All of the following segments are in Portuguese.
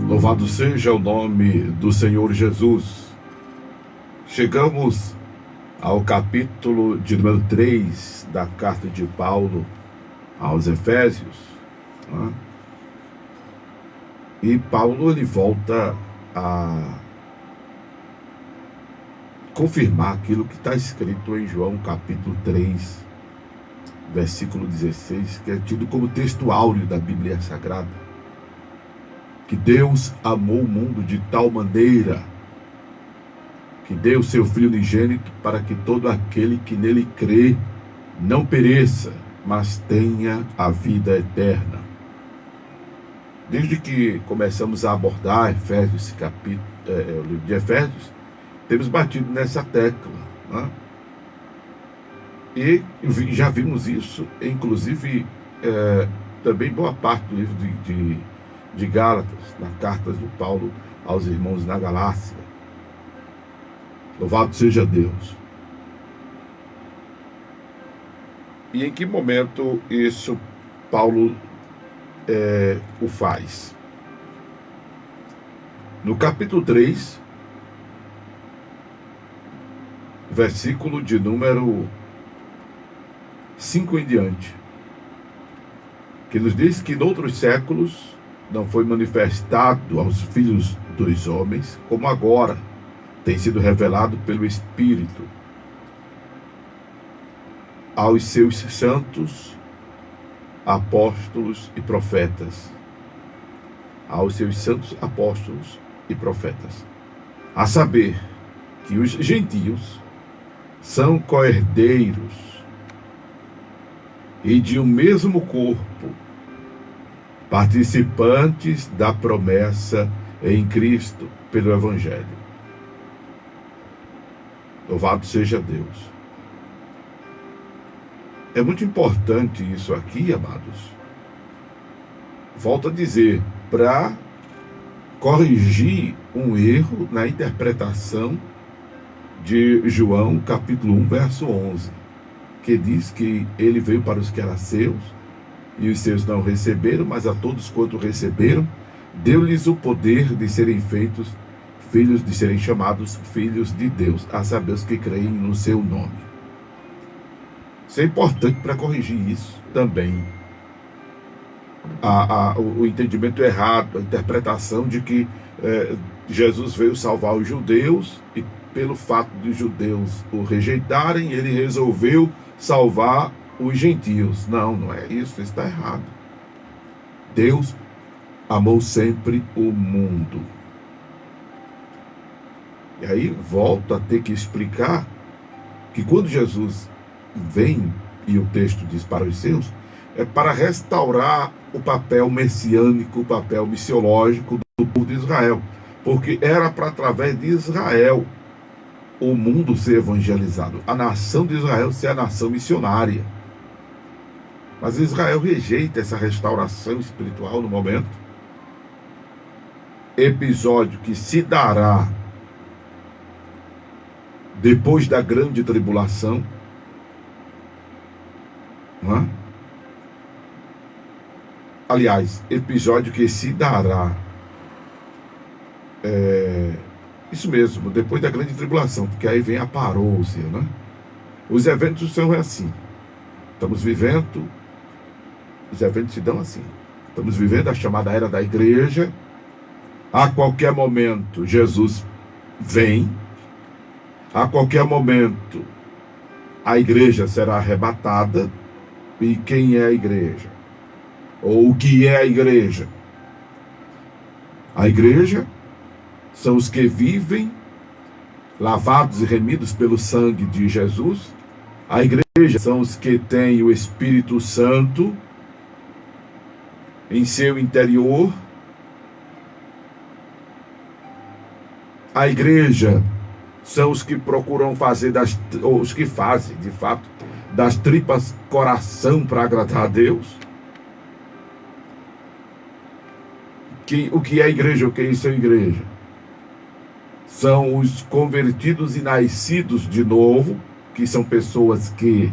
Louvado seja o nome do Senhor Jesus. Chegamos ao capítulo de número 3 da carta de Paulo aos Efésios, né? E Paulo ele volta a confirmar aquilo que está escrito em João capítulo 3, versículo 16, que é tido como texto áureo da Bíblia Sagrada, que Deus amou o mundo de tal maneira que deu seu Filho unigênito para que todo aquele que nele crê não pereça, mas tenha a vida eterna. Desde que começamos a abordar Efésios, o livro de Efésios, temos batido nessa tecla, né? E já vimos isso, inclusive, também boa parte do livro de Gálatas, na carta de Paulo aos irmãos na Galácia. Louvado seja Deus. E em que momento isso Paulo o faz? No capítulo 3, versículo de número 5 em diante, que nos diz que noutros séculos não foi manifestado aos filhos dos homens, como agora tem sido revelado pelo Espírito aos seus santos, apóstolos e profetas. Aos seus santos apóstolos e profetas. A saber, que os gentios são co-herdeiros e de um mesmo corpo, participantes da promessa em Cristo pelo Evangelho. Louvado seja Deus. É muito importante isso aqui, amados. Volto a dizer, para corrigir um erro na interpretação de João, capítulo 1, verso 11, que diz que ele veio para os que eram seus, e os seus não receberam, mas a todos quanto receberam, deu-lhes o poder de serem feitos filhos, de serem chamados filhos de Deus, a saber os que creem no seu nome. Isso é importante para corrigir isso também. O entendimento errado, a interpretação de que Jesus veio salvar os judeus e pelo fato de os judeus o rejeitarem, ele resolveu salvar os gentios. Não é isso está errado. Deus amou sempre o mundo. E aí volto a ter que explicar que quando Jesus vem, e o texto diz para os seus, é para restaurar o papel messiânico, o papel missiológico do povo de Israel. Porque era para, através de Israel, o mundo ser evangelizado. A nação de Israel ser a nação missionária. Mas Israel rejeita essa restauração espiritual no momento. Episódio que se dará depois da grande tribulação. Não é? Aliás, episódio que se dará, isso mesmo, depois da grande tribulação, porque aí vem a parousia, né? Os eventos são assim. Estamos vivendo, os eventos se dão assim. Estamos vivendo a chamada era da igreja. A qualquer momento, Jesus vem. A qualquer momento, a igreja será arrebatada. E quem é a igreja? Ou o que é a igreja? A igreja são os que vivem lavados e remidos pelo sangue de Jesus. A igreja são os que têm o Espírito Santo em seu interior. A igreja são os que procuram fazer, ou os que fazem, de fato, das tripas coração para agradar a Deus. O que é a igreja? O que é isso? É a igreja? São os convertidos e nascidos de novo, que são pessoas que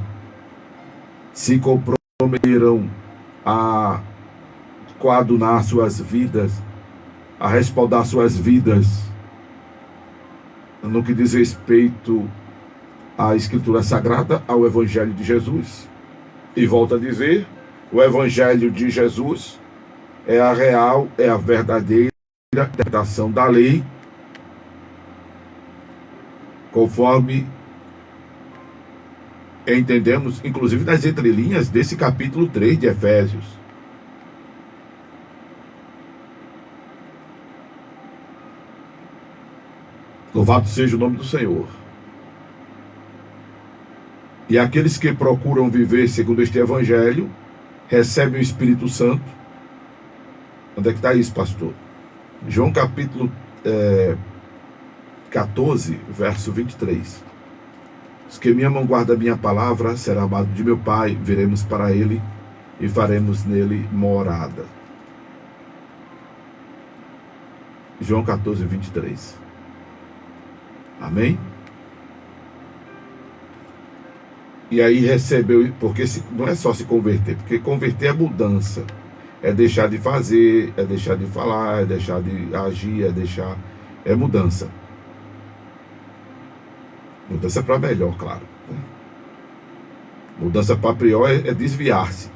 se comprometeram a coadunar suas vidas a respaldar suas vidas no que diz respeito à Escritura Sagrada, ao Evangelho de Jesus. E volto a dizer, o Evangelho de Jesus é a real, é a verdadeira interpretação da lei, conforme entendemos, inclusive nas entrelinhas desse capítulo 3 de Efésios. Louvado seja o nome do Senhor. E aqueles que procuram viver segundo este Evangelho, recebem o Espírito Santo. Onde é que está isso, pastor? João capítulo 14, verso 23. Os que me amam guardam a minha palavra, será amado de meu Pai, viremos para ele e faremos nele morada. João 14, 23. Amém? E aí recebeu, porque não é só se converter, porque converter é mudança. É deixar de fazer, é deixar de falar, é deixar de agir, é mudança. Mudança para melhor, claro. Mudança para pior é desviar-se.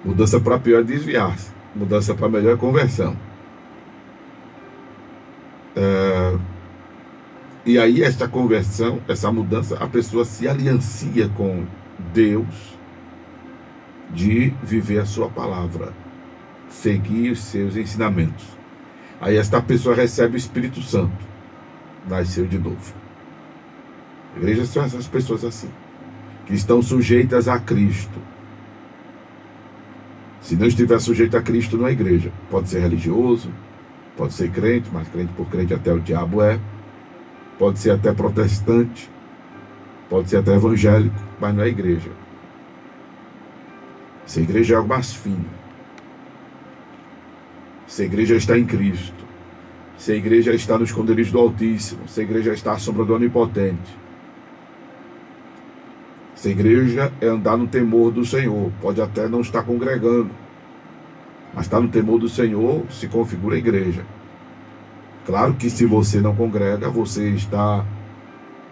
Mudança para pior é desviar-se. Mudança para melhor é conversão. E aí esta conversão, essa mudança, a pessoa se aliancia com Deus de viver a sua palavra, seguir os seus ensinamentos. Aí esta pessoa recebe o Espírito Santo, nasceu de novo. Igrejas são essas pessoas assim, que estão sujeitas a Cristo. Se não estiver sujeito a Cristo, não é igreja. Pode ser religioso, pode ser crente, mas crente por crente até o diabo é. Pode ser até protestante, pode ser até evangélico, mas não é igreja. Essa igreja é algo mais fino. Essa igreja está em Cristo. Essa igreja está no esconderijo do Altíssimo. Essa igreja está à sombra do Onipotente. Essa igreja é andar no temor do Senhor. Pode até não estar congregando, mas está no temor do Senhor, se configura a igreja. Claro que se você não congrega, você está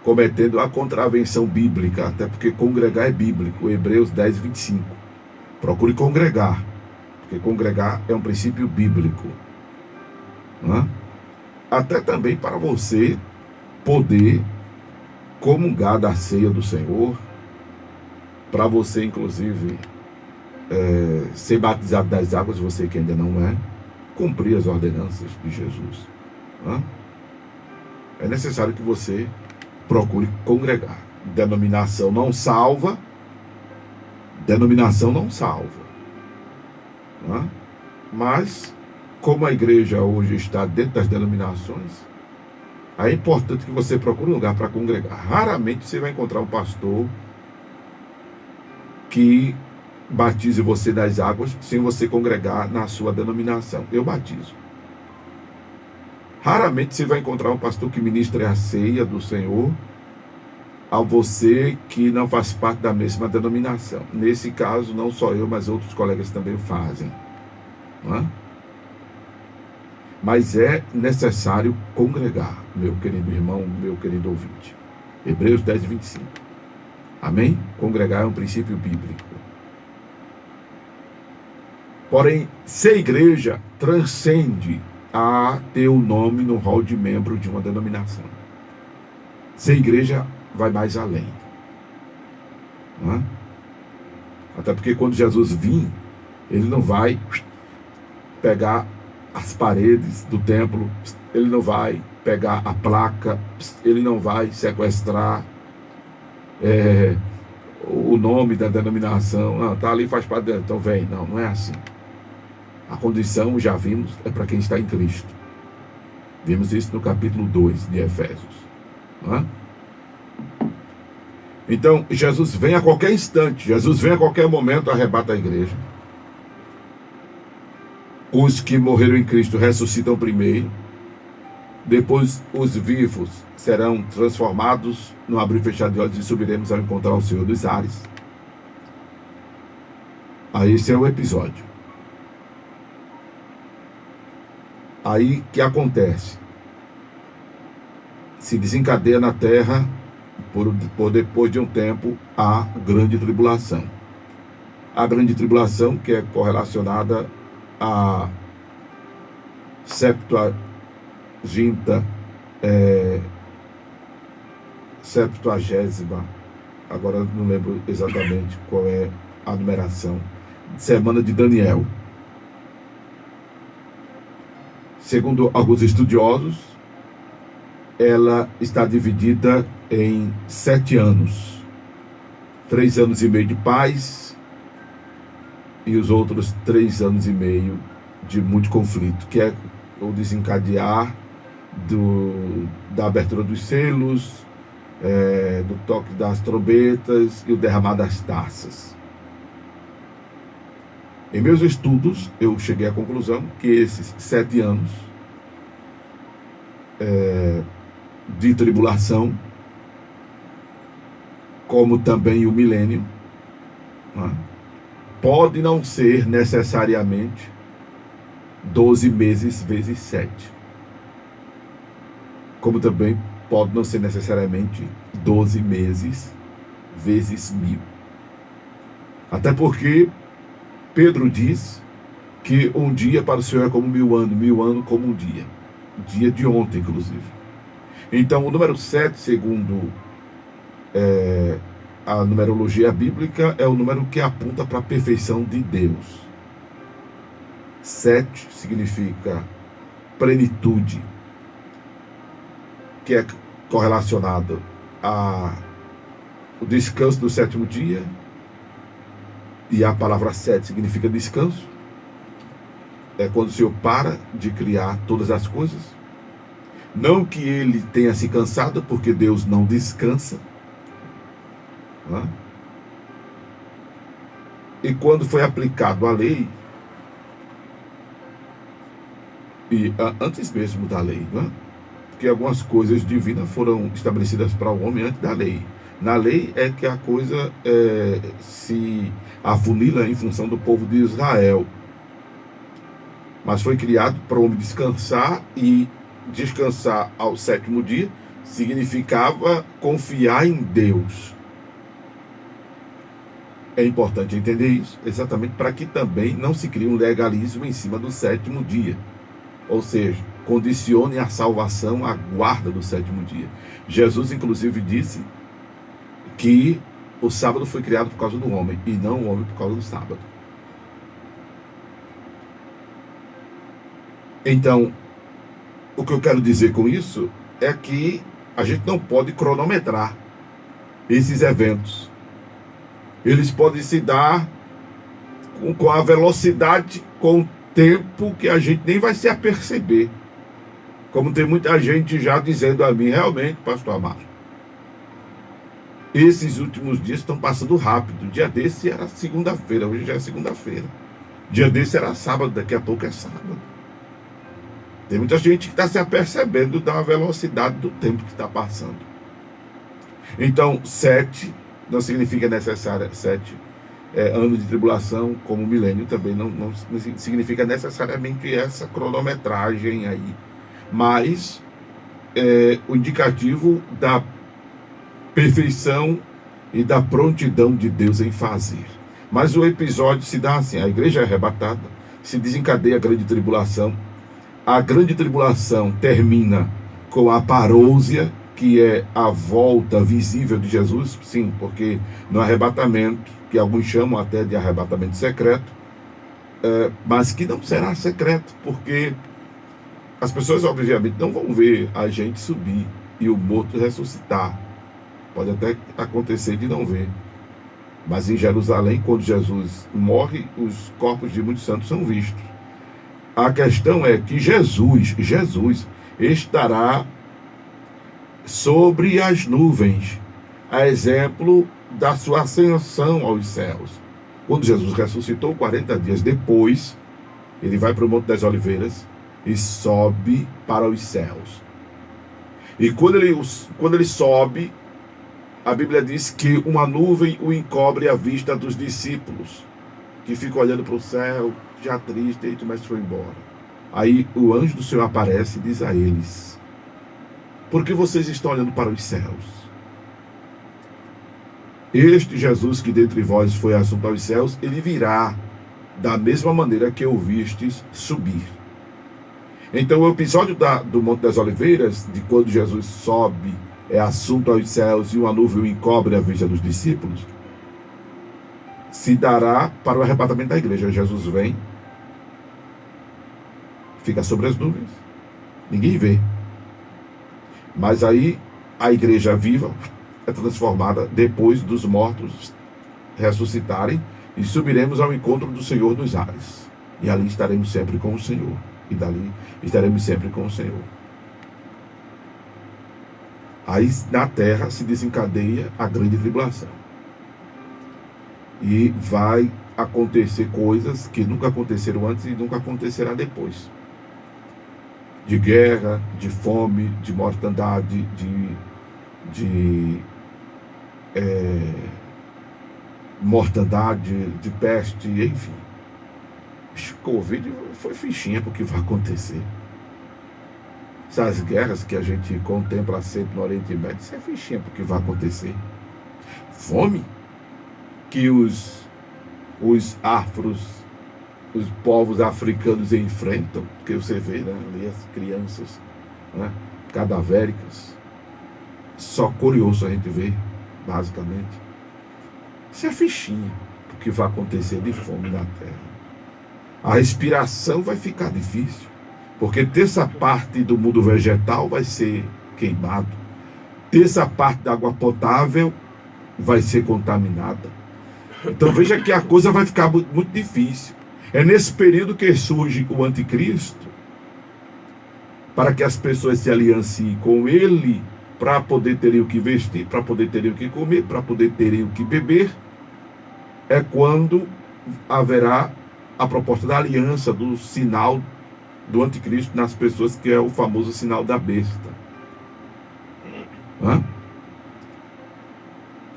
cometendo a contravenção bíblica, até porque congregar é bíblico. Hebreus 10, 25. Procure congregar, porque congregar é um princípio bíblico. Não é? Até também para você poder comungar da ceia do Senhor, para você inclusive ser batizado das águas, você que ainda não é, cumprir as ordenanças de Jesus. Não é? É necessário que você procure congregar. Denominação não salva. Denominação não salva. Não é? Mas, como a igreja hoje está dentro das denominações, é importante que você procure um lugar para congregar. Raramente você vai encontrar um pastor que batize você das águas sem você congregar na sua denominação. Eu batizo. Raramente você vai encontrar um pastor que ministre a ceia do Senhor a você que não faz parte da mesma denominação. Nesse caso, não só eu, mas outros colegas também fazem. Não é? Mas é necessário congregar, meu querido irmão, meu querido ouvinte. Hebreus 10, 25. Amém? Congregar é um princípio bíblico. Porém, ser igreja transcende a ter o nome no rol de membro de uma denominação. Ser igreja vai mais além. Não é? Até porque quando Jesus vir, ele não vai pegar as paredes do templo, ele não vai pegar a placa, ele não vai sequestrar o nome da denominação. Não, tá ali, faz parte dela, então vem. Não, não é assim. A condição, já vimos, é para quem está em Cristo. Vimos isso no capítulo 2 de Efésios. Não é? Então, Jesus vem a qualquer instante, Jesus vem a qualquer momento, arrebata a igreja. Os que morreram em Cristo ressuscitam primeiro. Depois, os vivos serão transformados no abrir e fechar de olhos e subiremos ao encontrar o Senhor dos ares. Aí esse é o episódio. Aí que acontece? Se desencadeia na terra, por depois de um tempo, a grande tribulação. A grande tribulação, que é correlacionada à Septuagésima, agora não lembro exatamente qual é a numeração, semana de Daniel. Segundo alguns estudiosos, ela está dividida em 7 anos. 3 anos e meio de paz e os outros 3 anos e meio de muito conflito, que é o desencadear da abertura dos selos, do toque das trombetas e o derramar das taças. Em meus estudos, eu cheguei à conclusão que esses 7 anos de tribulação, como também o milênio, pode não ser necessariamente 12 meses vezes 7. Como também pode não ser necessariamente 12 meses vezes 1000. Até porque Pedro diz que um dia para o Senhor é como 1000 anos, 1000 anos como um dia. Dia de ontem, inclusive. Então, o número 7, segundo a numerologia bíblica, é o número que aponta para a perfeição de Deus. 7 significa plenitude, que é correlacionado ao descanso do 7º dia, e a palavra 7 significa descanso. É quando o Senhor para de criar todas as coisas. Não que ele tenha se cansado, porque Deus não descansa. E quando foi aplicado a lei, e antes mesmo da lei, porque algumas coisas divinas foram estabelecidas para o homem antes da lei. Na lei é que a coisa se afunila em função do povo de Israel. Mas foi criado para o homem descansar, e descansar ao 7º dia significava confiar em Deus. É importante entender isso, exatamente para que também não se crie um legalismo em cima do 7º dia. Ou seja, condicione a salvação à guarda do 7º dia. Jesus, inclusive, disse que o sábado foi criado por causa do homem, e não o homem por causa do sábado. Então, o que eu quero dizer com isso é que a gente não pode cronometrar esses eventos. Eles podem se dar com a velocidade, com o tempo que a gente nem vai se aperceber. Como tem muita gente já dizendo a mim, realmente, pastor Amaro, esses últimos dias estão passando rápido. Dia desse era segunda-feira, hoje já é segunda-feira. Dia desse era sábado, daqui a pouco é sábado. Tem muita gente que está se apercebendo da velocidade do tempo que está passando. Então, 7 não significa necessário, 7 anos de tribulação, como milênio também não significa necessariamente essa cronometragem aí. Mas o indicativo da perfeição e da prontidão de Deus em fazer. Mas o episódio se dá assim: a igreja é arrebatada, se desencadeia a grande tribulação. A grande tribulação termina com a parousia, que é a volta visível de Jesus, sim, porque no arrebatamento, que alguns chamam até de arrebatamento secreto, mas que não será secreto, porque as pessoas obviamente não vão ver a gente subir e o morto ressuscitar. Pode até acontecer de não ver, mas em Jerusalém, quando Jesus morre, os corpos de muitos santos são vistos. A questão é que Jesus estará sobre as nuvens, a exemplo da sua ascensão aos céus. Quando Jesus ressuscitou, 40 dias depois, ele vai para o Monte das Oliveiras e sobe para os céus. E quando ele sobe, a Bíblia diz que uma nuvem o encobre à vista dos discípulos, que ficam olhando para o céu, já triste, mas foi embora. Aí o anjo do Senhor aparece e diz a eles: por que vocês estão olhando para os céus? Este Jesus que dentre vós foi assunto aos céus, ele virá da mesma maneira que o vistes subir. Então o episódio do Monte das Oliveiras, de quando Jesus sobe, é assunto aos céus e uma nuvem o encobre a vista dos discípulos, se dará para o arrebatamento da igreja. Jesus vem, fica sobre as nuvens, ninguém vê. Mas aí a igreja viva é transformada depois dos mortos ressuscitarem e subiremos ao encontro do Senhor nos ares. E ali estaremos sempre com o Senhor. E dali estaremos sempre com o Senhor. Aí na terra se desencadeia a grande tribulação. E vai acontecer coisas que nunca aconteceram antes e nunca acontecerá depois. De guerra, de fome, de mortandade, mortandade, de peste, enfim. Covid foi fichinha porque vai acontecer. Essas guerras que a gente contempla sempre no Oriente Médio, isso é fichinha porque vai acontecer. Fome que os afros, os povos africanos enfrentam, porque você vê, né, ali as crianças, né, cadavéricas. Só curioso a gente vê, basicamente. Isso é fichinha porque vai acontecer de fome na terra. A respiração vai ficar difícil, porque terça parte do mundo vegetal vai ser queimado, terça parte da água potável vai ser contaminada. Então veja que a coisa vai ficar muito difícil. É nesse período que surge o anticristo, para que as pessoas se alianciem com ele, para poder terem o que vestir, para poder terem o que comer, para poder terem o que beber. É quando haverá a proposta da aliança, do sinal do anticristo nas pessoas, que é o famoso sinal da besta.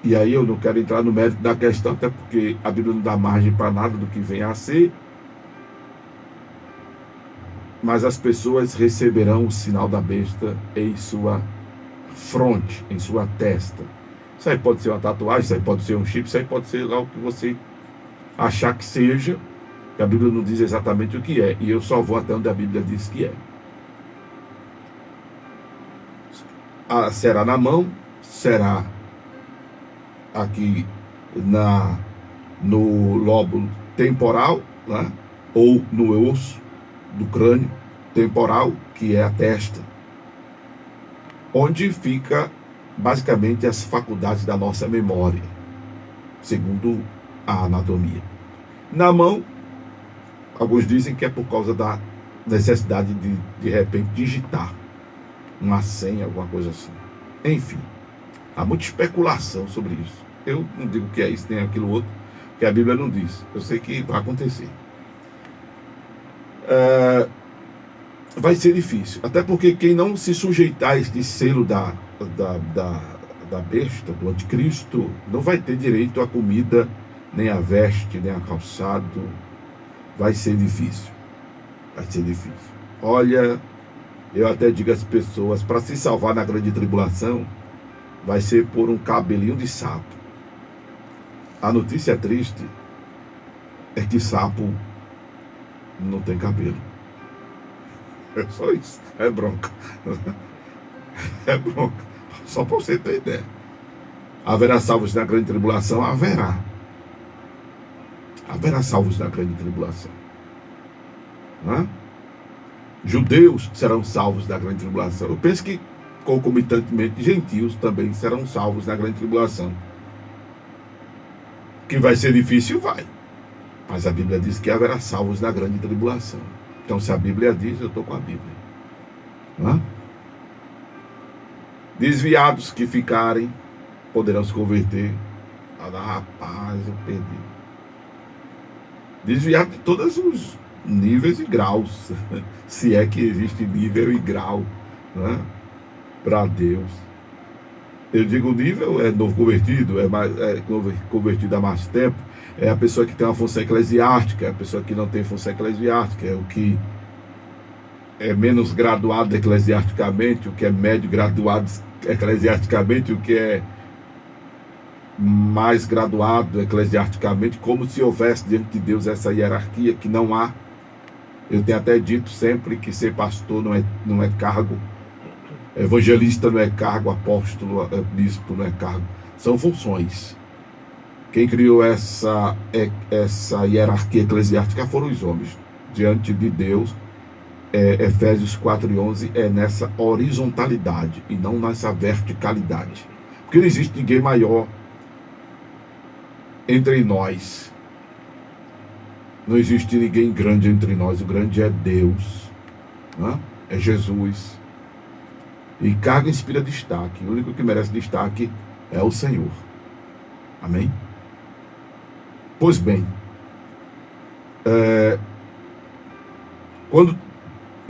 E aí eu não quero entrar no mérito da questão, até porque a Bíblia não dá margem para nada do que venha a ser. Mas as pessoas receberão o sinal da besta em sua fronte, em sua testa. Isso aí pode ser uma tatuagem, isso aí pode ser um chip, isso aí pode ser lá o que você achar que seja, que a Bíblia não diz exatamente o que é, e eu só vou até onde a Bíblia diz que é. Será na mão, será aqui no lobo temporal, né? Ou no osso do crânio temporal, que é a testa, onde fica basicamente as faculdades da nossa memória, segundo a anatomia. Na mão, alguns dizem que é por causa da necessidade de repente digitar uma senha, alguma coisa assim. Enfim, há muita especulação sobre isso. Eu não digo que é isso, tem aquilo outro, que a Bíblia não diz. Eu sei que vai acontecer. Vai ser difícil, até porque quem não se sujeitar a este selo da besta, do anticristo, não vai ter direito à comida, nem a veste, nem a calçado. Vai ser difícil. Vai ser difícil. Olha, eu até digo às pessoas, para se salvar na grande tribulação, vai ser por um cabelinho de sapo. A notícia triste é que sapo não tem cabelo. É só isso. É bronca. É bronca. Só para você ter ideia. Haverá salvos na grande tribulação? Haverá. Haverá salvos na grande tribulação. Judeus serão salvos na grande tribulação. Eu penso que concomitantemente gentios também serão salvos na grande tribulação. Que vai ser difícil, vai. Mas a Bíblia diz que haverá salvos na grande tribulação. Então, se a Bíblia diz, eu estou com a Bíblia. Desviados que ficarem poderão se converter. Rapaz, eu perdi. Desviado de todos os níveis e graus. Se é que existe nível e grau, para Deus. Eu digo nível, é novo convertido, é convertido há mais tempo, é a pessoa que tem uma função eclesiástica, é a pessoa que não tem função eclesiástica, é o que é menos graduado eclesiasticamente, o que é médio graduado eclesiasticamente, o que é mais graduado eclesiasticamente, como se houvesse diante de Deus essa hierarquia que não há. Eu tenho até dito sempre que ser pastor não é cargo, evangelista não é cargo, apóstolo, bispo não é cargo, são funções. Quem criou essa hierarquia eclesiástica foram os homens. Diante de Deus, Efésios 4:11 é nessa horizontalidade e não nessa verticalidade. Porque não existe ninguém maior entre nós. Não existe ninguém grande entre nós. O grande é Deus, né? É Jesus. E cargo inspira destaque. O único que merece destaque é o Senhor. Amém? Pois bem,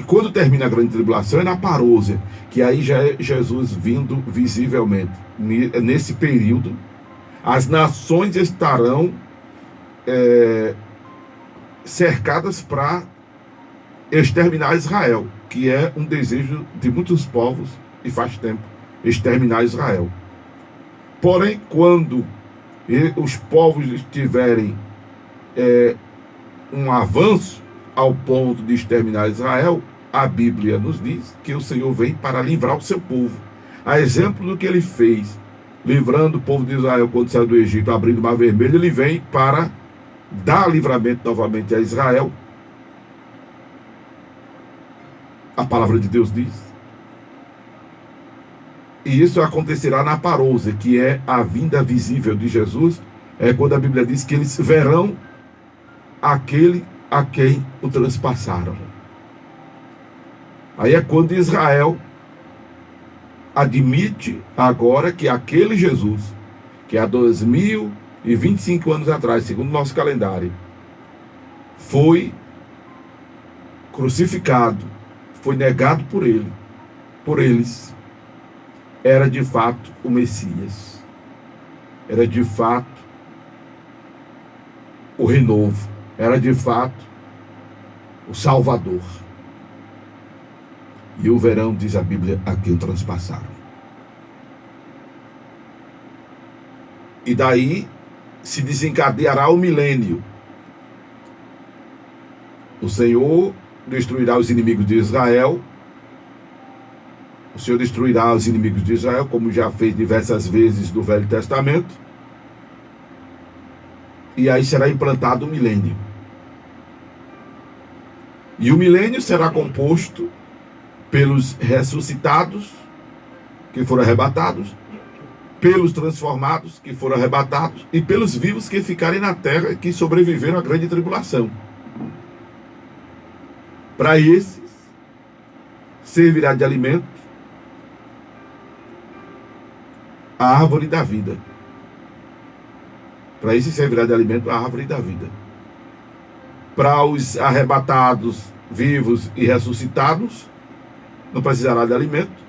quando termina a grande tribulação é na parousia, que aí já é Jesus vindo visivelmente. Nesse período, as nações estarão cercadas para exterminar Israel, que é um desejo de muitos povos, e faz tempo, exterminar Israel. Porém, quando os povos tiverem um avanço ao ponto de exterminar Israel, a Bíblia nos diz que o Senhor vem para livrar o seu povo. A exemplo do que ele fez, livrando o povo de Israel quando saiu do Egito, abrindo o Mar Vermelho, ele vem para dar livramento novamente a Israel. A palavra de Deus diz. E isso acontecerá na parousia, que é a vinda visível de Jesus. É quando a Bíblia diz que eles verão aquele a quem o transpassaram. Aí é quando Israel admite agora que aquele Jesus, que há 2025 anos atrás, segundo o nosso calendário, foi crucificado, foi negado por eles, era de fato o Messias, era de fato o renovo, era de fato o Salvador. E o verão, diz a Bíblia, a quem o transpassaram. E daí se desencadeará o milênio. O Senhor destruirá os inimigos de Israel. O Senhor destruirá os inimigos de Israel, como já fez diversas vezes no Velho Testamento. E aí será implantado o milênio. E o milênio será composto pelos ressuscitados, que foram arrebatados, pelos transformados, que foram arrebatados, e pelos vivos que ficarem na terra, que sobreviveram à grande tribulação. Para esses, servirá de alimento a árvore da vida. Para esses servirá de alimento a árvore da vida. Para os arrebatados, vivos e ressuscitados, não precisará de alimento,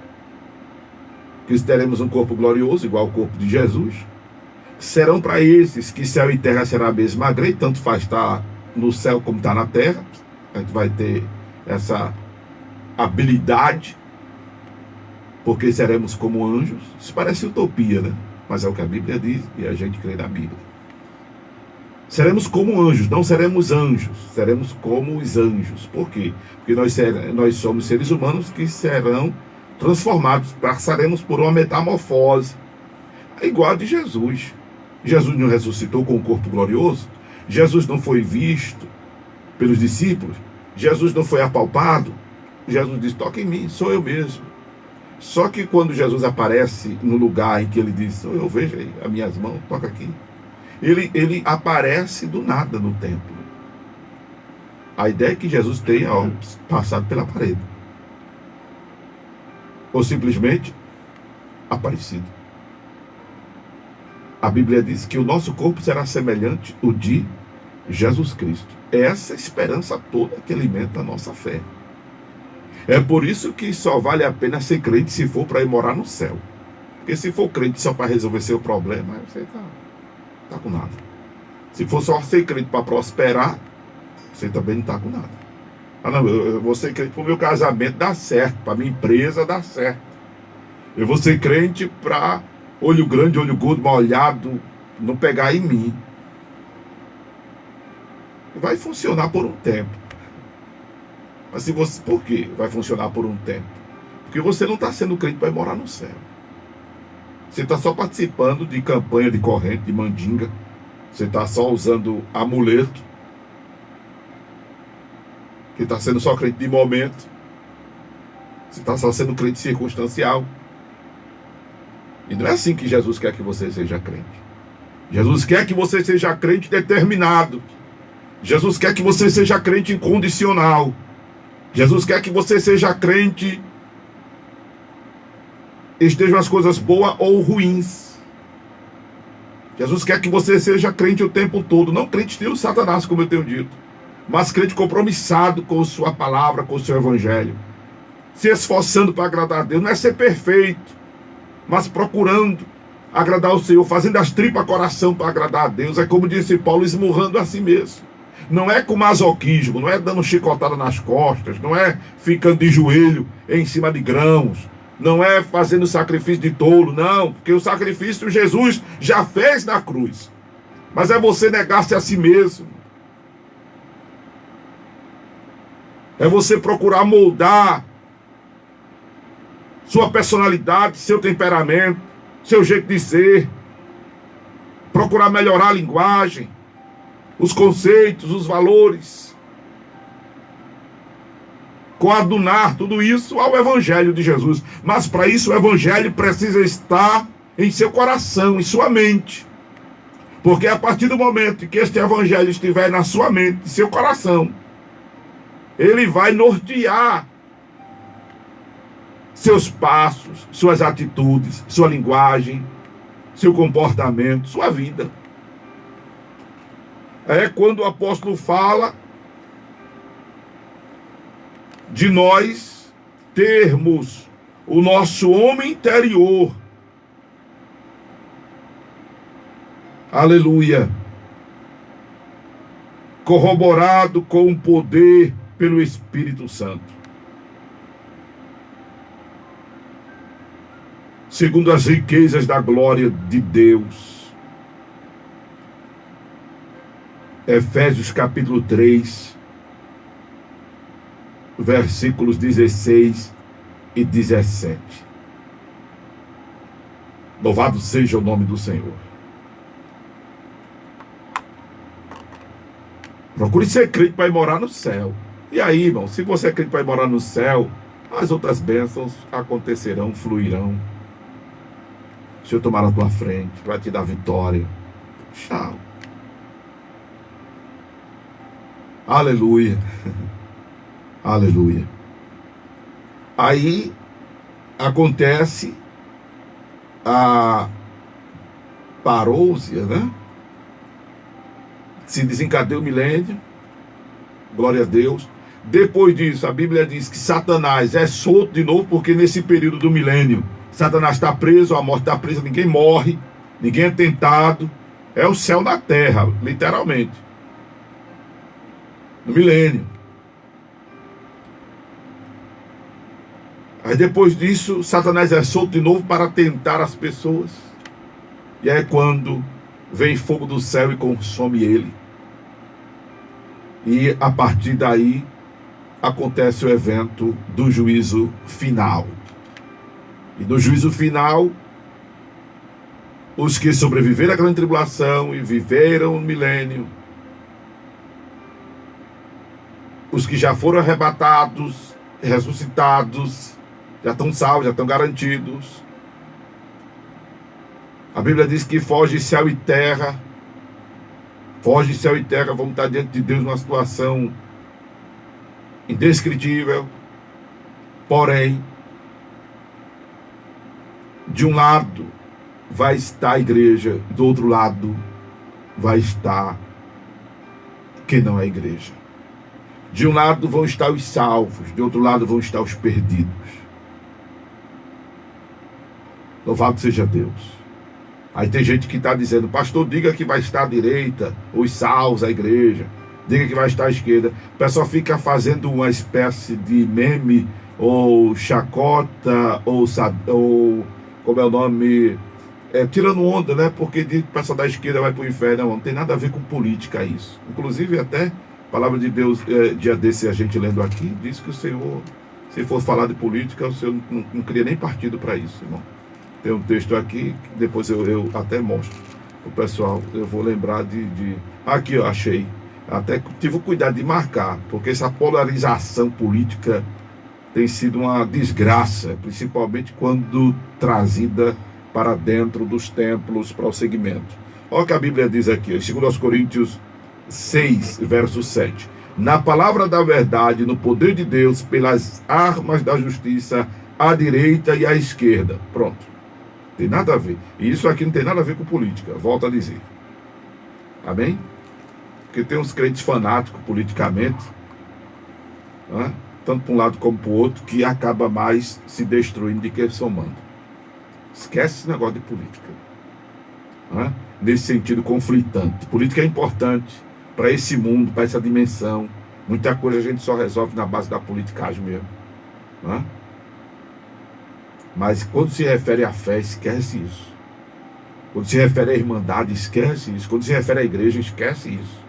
que teremos um corpo glorioso, igual ao corpo de Jesus. Serão para esses que céu e terra será a mesma grei, tanto faz estar no céu como está na terra. A gente vai ter essa habilidade, porque seremos como anjos. Isso parece utopia, né? Mas é o que a Bíblia diz e a gente crê na Bíblia. Seremos como anjos, não seremos anjos, seremos como os anjos. Por quê? Porque nós somos seres humanos que serão transformados, passaremos por uma metamorfose. É igual a de Jesus. Jesus não ressuscitou com um corpo glorioso? Jesus não foi visto pelos discípulos? Jesus não foi apalpado? Jesus disse, toca em mim, sou eu mesmo. Só que quando Jesus aparece no lugar em que ele diz, eu vejo aí as minhas mãos, toca aqui. Ele aparece do nada no templo. A ideia é que Jesus tenha passado pela parede. Ou simplesmente aparecido. A Bíblia diz que o nosso corpo será semelhante ao de Jesus Cristo. É essa esperança toda que alimenta a nossa fé. É por isso que só vale a pena ser crente se for para ir morar no céu. Porque se for crente só para resolver seu problema, você está com nada. Se for só ser crente para prosperar, você também não está com nada. Ah, não, eu vou ser crente para o meu casamento dar certo, para a minha empresa dar certo. Eu vou ser crente para olho grande, olho gordo, mal olhado, não pegar em mim. Vai funcionar por um tempo. Mas se você, por quê vai funcionar por um tempo? Porque você não está sendo crente para ir morar no céu. Você está só participando de campanha de corrente, de mandinga. Você está só usando amuleto. Você está sendo só crente de momento. Você está só sendo crente circunstancial. E não é assim que Jesus quer que você seja crente. Jesus quer que você seja crente determinado. Jesus quer que você seja crente incondicional. Jesus quer que você seja crente, estejam as coisas boas ou ruins. Jesus quer que você seja crente o tempo todo. Não crente estilo Satanás, como eu tenho dito, mas crente compromissado com sua palavra, com o seu evangelho, se esforçando para agradar a Deus. Não é ser perfeito, mas procurando agradar o Senhor, fazendo as tripas coração para agradar a Deus. É como disse Paulo, esmurrando a si mesmo. Não é com masoquismo, não é dando chicotada nas costas, não é ficando de joelho em cima de grãos, não é fazendo sacrifício de tolo, não, porque o sacrifício Jesus já fez na cruz. Mas é você negar-se a si mesmo. É você procurar moldar sua personalidade, seu temperamento, seu jeito de ser, procurar melhorar a linguagem, os conceitos, os valores, coadunar tudo isso ao Evangelho de Jesus. Mas para isso o Evangelho precisa estar em seu coração, em sua mente. Porque a partir do momento que este Evangelho estiver na sua mente, em seu coração, ele vai nortear seus passos, suas atitudes, sua linguagem, seu comportamento, sua vida. É quando o apóstolo fala de nós termos o nosso homem interior, aleluia, corroborado com o poder pelo Espírito Santo, segundo as riquezas da glória de Deus. Efésios capítulo 3, versículos 16 e 17. Louvado seja o nome do Senhor. Procure ser crente para ir morar no céu. E aí, irmão, se você é crente para ir morar no céu, as outras bênçãos acontecerão, fluirão. O Senhor tomar a tua frente, vai te dar vitória. Tchau. Aleluia. Aleluia. Aí acontece a parousia, né? Se desencadeia o milênio. Glória a Deus. Depois disso, a Bíblia diz que Satanás é solto de novo, porque nesse período do milênio, Satanás está preso, a morte está presa, ninguém morre, ninguém é tentado. É o céu na terra, literalmente. No milênio. Aí depois disso, Satanás é solto de novo para tentar as pessoas. E é quando vem fogo do céu e consome ele. E a partir daí acontece o evento do juízo final. E no juízo final, os que sobreviveram à grande tribulação e viveram o milênio, os que já foram arrebatados, ressuscitados, já estão salvos, já estão garantidos. A Bíblia diz que foge céu e terra. Foge céu e terra, vamos estar diante de Deus numa situação indescritível. Porém, de um lado vai estar a igreja, do outro lado vai estar quem não é igreja. De um lado vão estar os salvos, de outro lado vão estar os perdidos. Louvado seja Deus. Aí tem gente que está dizendo, pastor, diga que vai estar à direita, os salvos, a igreja. Diga que vai estar à esquerda. O pessoal fica fazendo uma espécie de meme, ou chacota, ou como é o nome, tirando onda, né? Porque diz que o pessoal da esquerda vai para o inferno. Não tem nada a ver com política isso. Inclusive, até a palavra de Deus, dia desse a gente lendo aqui, diz que o Senhor, se for falar de política, o Senhor não cria nem partido para isso, irmão. Tem um texto aqui, que depois eu até mostro o pessoal. Eu vou lembrar Aqui, eu achei. Até tive o cuidado de marcar, porque essa polarização política tem sido uma desgraça, principalmente quando trazida para dentro dos templos para o segmento. Olha o que a Bíblia diz aqui, em 2 Coríntios 6, verso 7. Na palavra da verdade, no poder de Deus, pelas armas da justiça, à direita e à esquerda. Pronto. Tem nada a ver. E isso aqui não tem nada a ver com política, volto a dizer. Amém? Porque tem uns crentes fanáticos politicamente, né? Tanto para um lado como para o outro, que acaba mais se destruindo do que somando. Esquece esse negócio de política, né? Nesse sentido conflitante. Política é importante para esse mundo, para essa dimensão. Muita coisa a gente só resolve na base da politicagem mesmo, né? Mas quando se refere à fé, esquece isso. Quando se refere à irmandade, esquece isso. Quando se refere à igreja, esquece isso.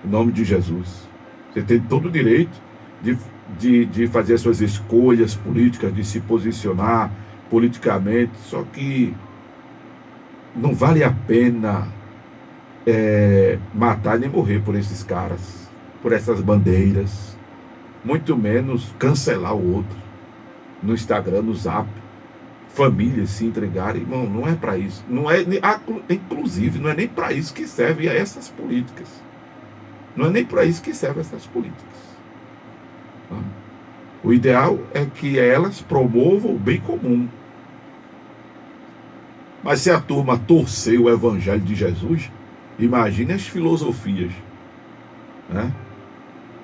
Em nome de Jesus. Você tem todo o direito de fazer as suas escolhas políticas, de se posicionar politicamente, só que não vale a pena matar nem morrer por esses caras, por essas bandeiras, muito menos cancelar o outro no Instagram, no Zap, famílias se entregarem. Irmão, não é para isso, não é, inclusive não é nem para isso que servem essas políticas, não é nem para isso que servem essas políticas. O ideal é que elas promovam o bem comum. Mas se a turma torcer o evangelho de Jesus, imagine as filosofias, né,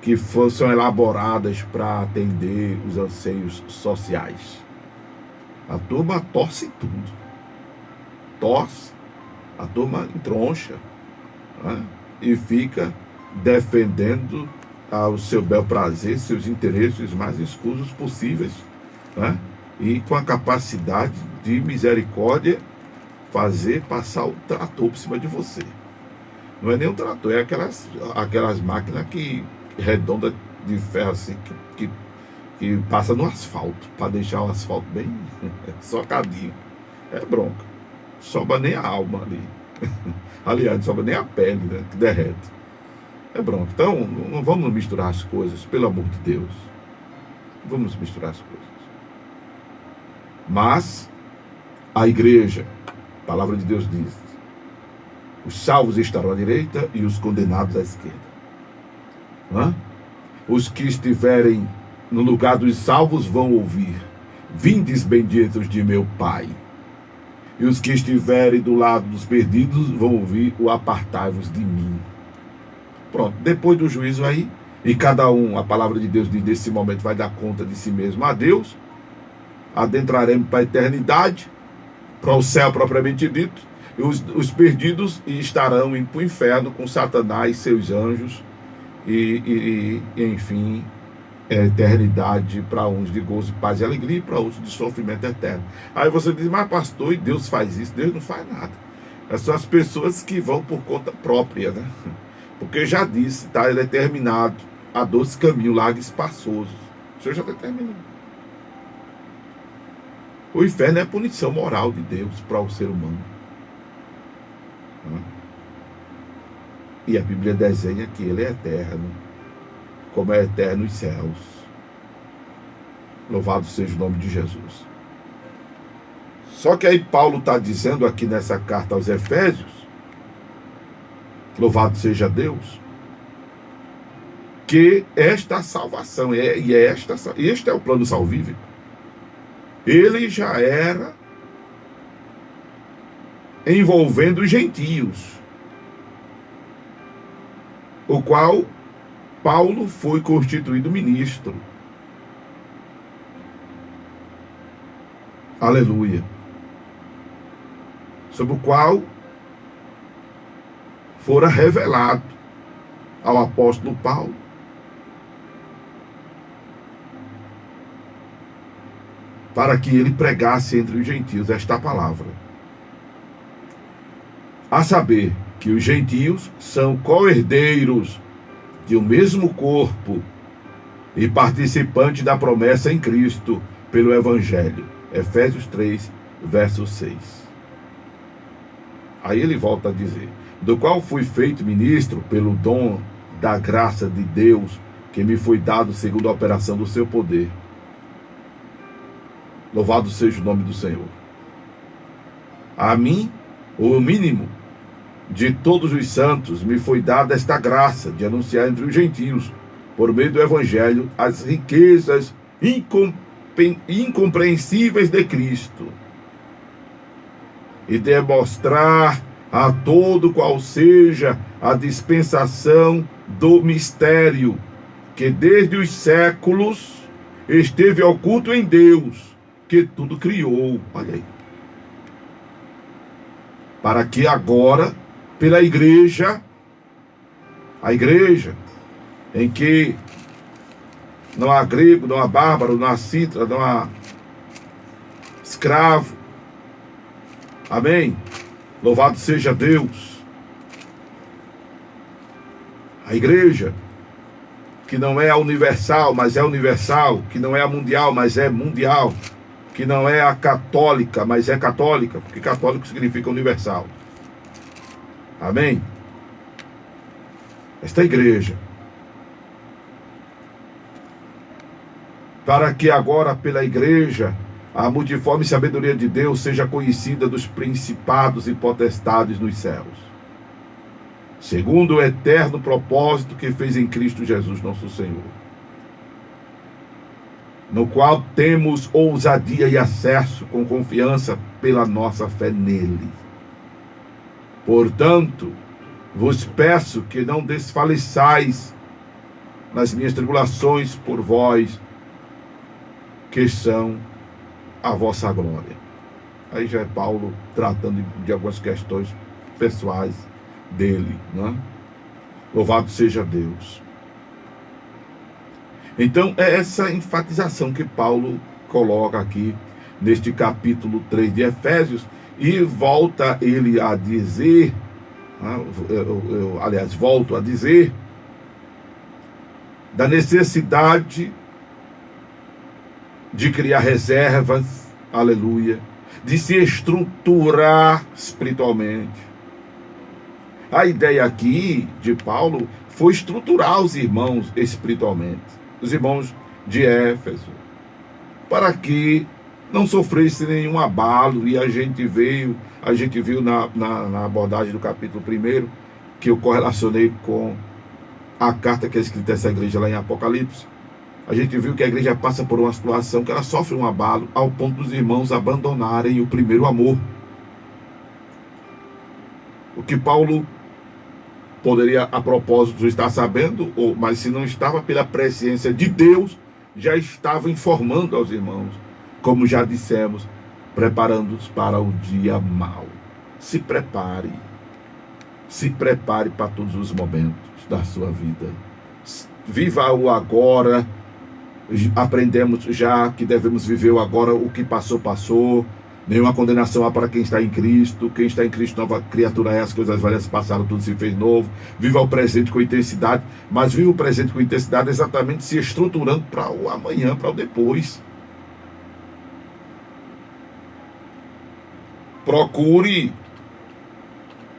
que são elaboradas para atender os anseios sociais. A turma torce tudo. Torce. A turma entroncha, né, e fica defendendo ao seu bel prazer, seus interesses mais escusos possíveis, né, e com a capacidade de misericórdia fazer passar o trator por cima de você. Não é nem um trator, é aquelas máquinas redondas de ferro assim, que passa no asfalto, para deixar o asfalto bem socadinho. É bronca. Sobra nem a alma ali. Aliás, não sobra nem a pele, né, que derrete. É bronca. Então, não vamos misturar as coisas, pelo amor de Deus. Não vamos misturar as coisas. Mas a igreja, a palavra de Deus diz, os salvos estarão à direita e os condenados à esquerda. Os que estiverem no lugar dos salvos vão ouvir: vindes benditos de meu Pai. E os que estiverem do lado dos perdidos vão ouvir: o apartai-vos de mim. Pronto, depois do juízo aí, e cada um, a palavra de Deus diz, nesse momento vai dar conta de si mesmo a Deus, adentraremos para a eternidade, para o céu propriamente dito, e os perdidos estarão indo para o inferno com Satanás, seus anjos, e enfim, eternidade, para uns de gozo, paz e alegria, e para outros de sofrimento eterno. Aí você diz: mas pastor, e Deus faz isso? Deus não faz nada. São as pessoas que vão por conta própria, né? Porque já disse, está determinado a 12 caminhos largos e espaçosos. O Senhor já determinou. O inferno é a punição moral de Deus para o ser humano. E a Bíblia desenha que ele é eterno, como é eterno os céus. Louvado seja o nome de Jesus. Só que aí Paulo está dizendo aqui nessa carta aos Efésios, louvado seja Deus, que esta salvação, este é o plano salvífico, ele já era envolvendo os gentios, o qual Paulo foi constituído ministro. Aleluia. Sobre o qual fora revelado ao apóstolo Paulo, para que ele pregasse entre os gentios esta palavra, a saber, que os gentios são co-herdeiros de um mesmo corpo e participantes da promessa em Cristo pelo Evangelho. Efésios 3, verso 6. Aí ele volta a dizer: do qual fui feito ministro pelo dom da graça de Deus, que me foi dado segundo a operação do seu poder. Louvado seja o nome do Senhor. A mim, o mínimo de todos os santos, me foi dada esta graça de anunciar entre os gentios, por meio do Evangelho, as riquezas incompreensíveis de Cristo, e demonstrar a todo qual seja a dispensação do mistério, que desde os séculos esteve oculto em Deus, que tudo criou. Olha aí. Para que agora, pela igreja, a igreja em que não há grego, não há bárbaro, não há citra, não há escravo. Amém? Louvado seja Deus. A igreja que não é a universal, mas é universal, que não é a mundial, mas é mundial, que não é a católica, mas é católica, porque católico significa universal. Amém? Esta igreja, para que agora pela igreja a multiforme sabedoria de Deus seja conhecida dos principados e potestades nos céus, segundo o eterno propósito que fez em Cristo Jesus nosso Senhor, no qual temos ousadia e acesso com confiança pela nossa fé nele. Portanto, vos peço que não desfaleçais nas minhas tribulações por vós, que são a vossa glória. Aí já é Paulo tratando de algumas questões pessoais dele, né? Louvado seja Deus. Então é essa enfatização que Paulo coloca aqui neste capítulo 3 de Efésios, e volta ele a dizer, aliás, volto a dizer, da necessidade de criar reservas, aleluia, de se estruturar espiritualmente. A ideia aqui de Paulo foi estruturar os irmãos espiritualmente, os irmãos de Éfeso, para que não sofresse nenhum abalo. E a gente viu na abordagem do capítulo 1, que eu correlacionei com a carta que é escrita essa igreja lá em Apocalipse. A gente viu que a igreja passa por uma situação que ela sofre um abalo ao ponto dos irmãos abandonarem o primeiro amor. O que Paulo poderia, a propósito, estar sabendo, mas se não estava, pela presciência de Deus, já estava informando aos irmãos, como já dissemos, preparando-os para o dia mau. Se prepare para todos os momentos da sua vida. Viva o agora. Aprendemos já que devemos viver o agora. O que passou, passou. Nenhuma condenação há para quem está em Cristo. Quem está em Cristo, nova criatura é. As coisas velhas passaram, tudo se fez novo. Viva o presente com intensidade. Mas viva o presente com intensidade exatamente se estruturando para o amanhã, para o depois. Procure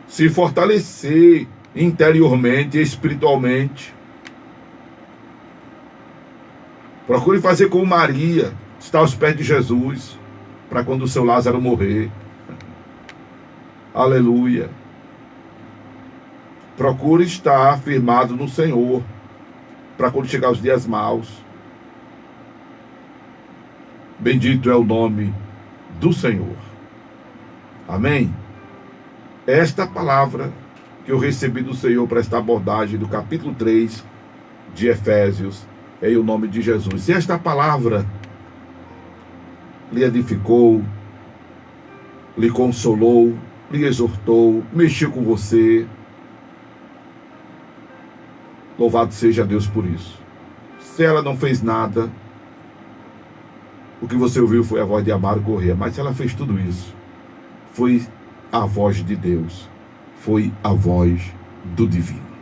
se fortalecer interiormente e espiritualmente. Procure fazer como Maria, estar aos pés de Jesus, para quando o seu Lázaro morrer. Aleluia. Procure estar firmado no Senhor, para quando chegar os dias maus. Bendito é o nome do Senhor. Amém? Esta palavra que eu recebi do Senhor para esta abordagem do capítulo 3 de Efésios, é em nome de Jesus. Se esta palavra lhe edificou, lhe consolou, lhe exortou, mexeu com você, Louvado seja Deus por isso. Se ela não fez nada, o que você ouviu foi a voz de Amaro Corrêa. Mas se ela fez tudo isso, foi a voz de Deus. Foi a voz do divino.